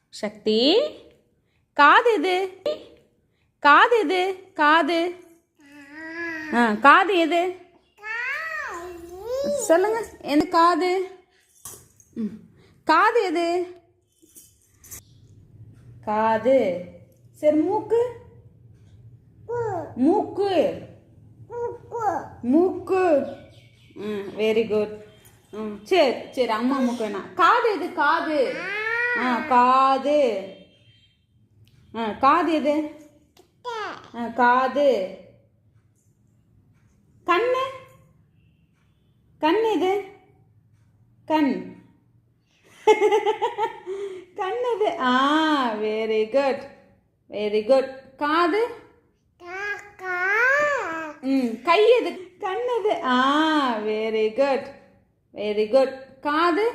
சக்தி காது எது? காது எது? காது காது எது? சொல்லுங்க. எந்த காது? காது எது? காது. சரி, மூக்கு? மூக்கு. மூக்கு. Very good. சரி சரி, அம்மா மூக்கு வேணாம். காது எது? காது. காது. காது எது? காது. கண்ணு? கண் எது? கண். கண் எது? Very good, very good. காது? கை எது? கண் எது? Very good, very good. காது?